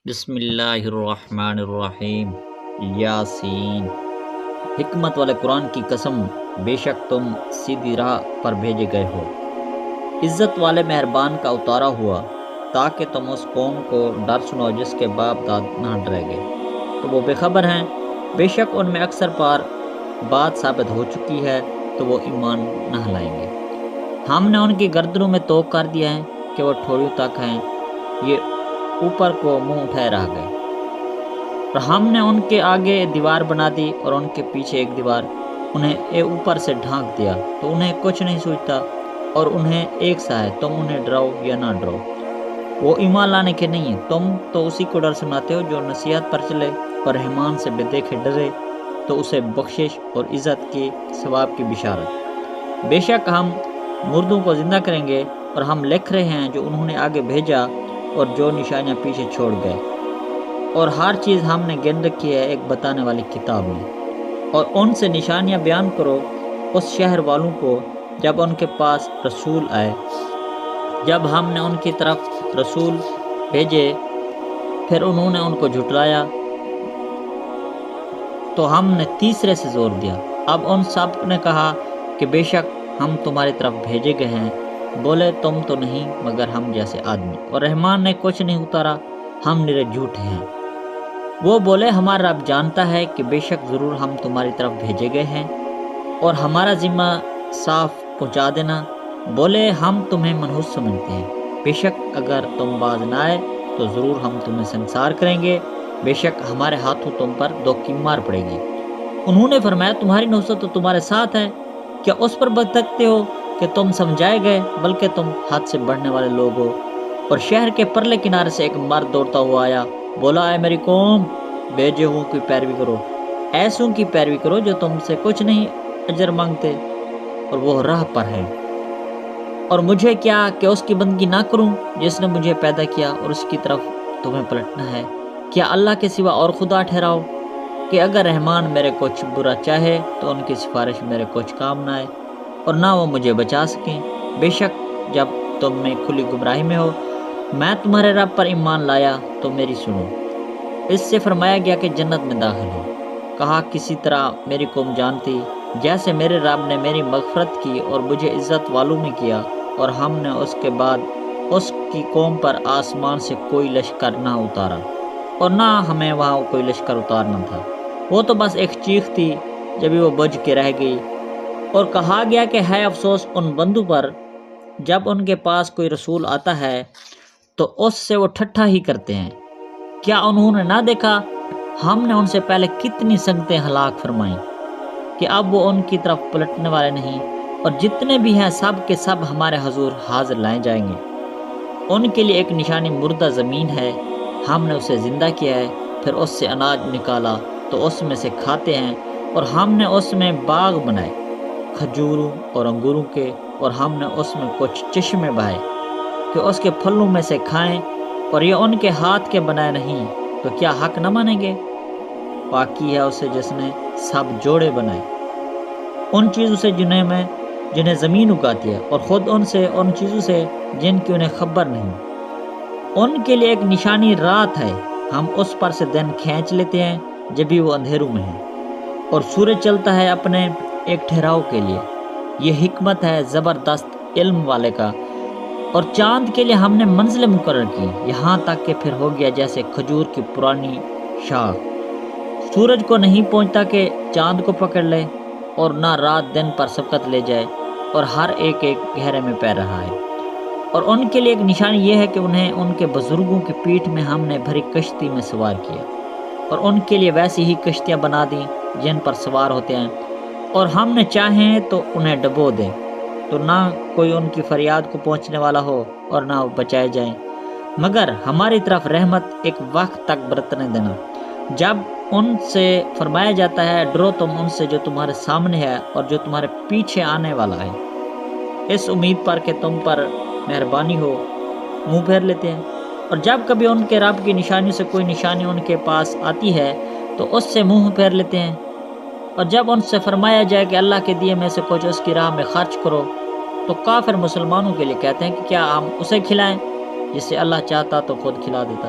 بسم اللہ الرحمن الرحیم۔ یاسین۔ حکمت والے قرآن کی قسم، بے شک تم سیدھی راہ پر بھیجے گئے ہو، عزت والے مہربان کا اتارا ہوا، تاکہ تم اس قوم کو ڈر سنو جس کے باپ داد نہ ڈرے گے تو وہ بے خبر ہیں۔ بے شک ان میں اکثر پار بات ثابت ہو چکی ہے تو وہ ایمان نہ لائیں گے۔ ہم نے ان کی گردنوں میں توق کر دیا ہے کہ وہ ٹھوڑیوں تک ہیں، یہ اوپر کو منہ اٹھائے رہ گئے، اور ہم نے ان کے آگے دیوار بنا دی اور ان کے پیچھے ایک دیوار، انہیں اوپر سے ڈھانک دیا تو انہیں کچھ نہیں سوچتا، اور انہیں ایک سا ہے، تم انہیں ڈراؤ یا نہ ڈراؤ، وہ ایمان لانے کے نہیں ہیں۔ تم تو اسی کو ڈر سناتے ہو جو نصیحت پر چلے اور رحمان سے بے دیکھے ڈرے تو اسے بخشش اور عزت کی ثواب کی بشارت۔ بے شک ہم مردوں کو زندہ کریں گے، اور ہم لکھ رہے ہیں جو انہوں نے آگے بھیجا اور جو نشانیاں پیچھے چھوڑ گئے، اور ہر چیز ہم نے گن رکھی ہے ایک بتانے والی کتاب میں۔ اور ان سے نشانیاں بیان کرو اس شہر والوں کو جب ان کے پاس رسول آئے، جب ہم نے ان کی طرف رسول بھیجے پھر انہوں نے ان کو جھٹلایا تو ہم نے تیسرے سے زور دیا۔ اب ان سب نے کہا کہ بے شک ہم تمہاری طرف بھیجے گئے ہیں، بولے تم تو نہیں مگر ہم جیسے آدمی، اور رحمان نے کچھ نہیں اتارا، ہم نرے جھوٹے ہیں۔ وہ بولے ہمارا رب جانتا ہے کہ بے شک ضرور ہم تمہاری طرف بھیجے گئے ہیں، اور ہمارا ذمہ صاف پہنچا دینا، بولے ہم تمہیں منحوس سمجھتے ہیں، بے شک اگر تم باز نہ آئے تو ضرور ہم تمہیں سنسار کریں گے، بے شک ہمارے ہاتھوں تم پر دو کی مار پڑے گی۔ انہوں نے فرمایا تمہاری نصرت تو تمہارے ساتھ ہے، کیا اس پر بتکتے ہو کہ تم سمجھائے گئے، بلکہ تم حد سے بڑھنے والے لوگ ہو۔ اور شہر کے پرلے کنارے سے ایک مرد دوڑتا ہوا آیا، بولا اے میری قوم، بھیجے ہوں کی پیروی کرو، ایسوں کی پیروی کرو جو تم سے کچھ نہیں اجر مانگتے اور وہ راہ پر ہے، اور مجھے کیا کہ اس کی بندگی نہ کروں جس نے مجھے پیدا کیا اور اس کی طرف تمہیں پلٹنا ہے۔ کیا اللہ کے سوا اور خدا ٹھہراؤ کہ اگر رحمان میرے کچھ برا چاہے تو ان کی سفارش میرے کچھ کام نہ آئے اور نہ وہ مجھے بچا سکیں۔ بے شک جب تم میں کھلی گمراہی میں ہو، میں تمہارے رب پر ایمان لایا تو میری سنو۔ اس سے فرمایا گیا کہ جنت میں داخل ہو۔ کہا کسی طرح میری قوم جانتی، جیسے میرے رب نے میری مغفرت کی اور مجھے عزت والوں میں کیا، اور ہم نے اس کے بعد اس کی قوم پر آسمان سے کوئی لشکر نہ اتارا، اور نہ ہمیں وہاں کوئی لشکر اتارنا تھا، وہ تو بس ایک چیخ تھی جبھی وہ بجھ کے رہ گئی۔ اور کہا گیا کہ ہے افسوس ان بندوں پر جب ان کے پاس کوئی رسول آتا ہے تو اس سے وہ ٹھٹھا ہی کرتے ہیں۔ کیا انہوں نے نہ دیکھا ہم نے ان سے پہلے کتنی سنگتیں ہلاک فرمائیں کہ اب وہ ان کی طرف پلٹنے والے نہیں، اور جتنے بھی ہیں سب کے سب ہمارے حضور حاضر لائے جائیں گے۔ ان کے لیے ایک نشانی مردہ زمین ہے، ہم نے اسے زندہ کیا ہے، پھر اس سے اناج نکالا تو اس میں سے کھاتے ہیں، اور ہم نے اس میں باغ بنائے کھجوروں اور انگوروں کے، اور ہم نے اس میں کچھ چشمے بہائے کہ اس کے پھلوں میں سے کھائیں، اور یہ ان کے ہاتھ کے بنائے نہیں تو کیا حق نہ مانیں گے؟ باقی ہے اسے جس نے سب جوڑے بنائے ان چیزوں سے جنہیں زمین اگاتی ہے، اور خود ان چیزوں سے جن کی انہیں خبر نہیں۔ ان کے لیے ایک نشانی رات ہے، ہم اس پر سے دن کھینچ لیتے ہیں جب بھی وہ اندھیروں میں ہے، اور سورج چلتا ہے اپنے ایک ٹھہراؤ کے لیے۔ یہ حکمت ہے زبردست علم والے کا۔ اور چاند کے لیے ہم نے منزلیں مقرر کی، یہاں تک کہ پھر ہو گیا جیسے کھجور کی پرانی شاخ، سورج کو نہیں پہنچتا کہ چاند کو پکڑ لے، اور نہ رات دن پر سبقت لے جائے، اور ہر ایک گہرے میں پیر رہا ہے۔ اور ان کے لیے ایک نشانی یہ ہے کہ انہیں ان کے بزرگوں کی پیٹھ میں ہم نے بھری کشتی میں سوار کیا، اور ان کے لیے ویسی ہی کشتیاں بنا دیں جن پر سوار ہوتے ہیں، اور ہم نے چاہیں تو انہیں ڈبو دیں تو نہ کوئی ان کی فریاد کو پہنچنے والا ہو اور نہ وہ بچائے جائیں، مگر ہماری طرف رحمت ایک وقت تک برتنے دینا، جب ان سے فرمایا جاتا ہے ڈرو تم ان سے جو تمہارے سامنے ہے اور جو تمہارے پیچھے آنے والا ہے، اس امید پر کہ تم پر مہربانی ہو، منہ پھیر لیتے ہیں۔ اور جب کبھی ان کے رب کی نشانیوں سے کوئی نشانی ان کے پاس آتی ہے تو اس سے منہ پھیر لیتے ہیں، اور جب ان سے فرمایا جائے کہ اللہ کے دیے میں سے کچھ اس کی راہ میں خرچ کرو تو کافر مسلمانوں کے لیے کہتے ہیں کہ کیا ہم اسے کھلائیں، جسے اللہ چاہتا تو خود کھلا دیتا۔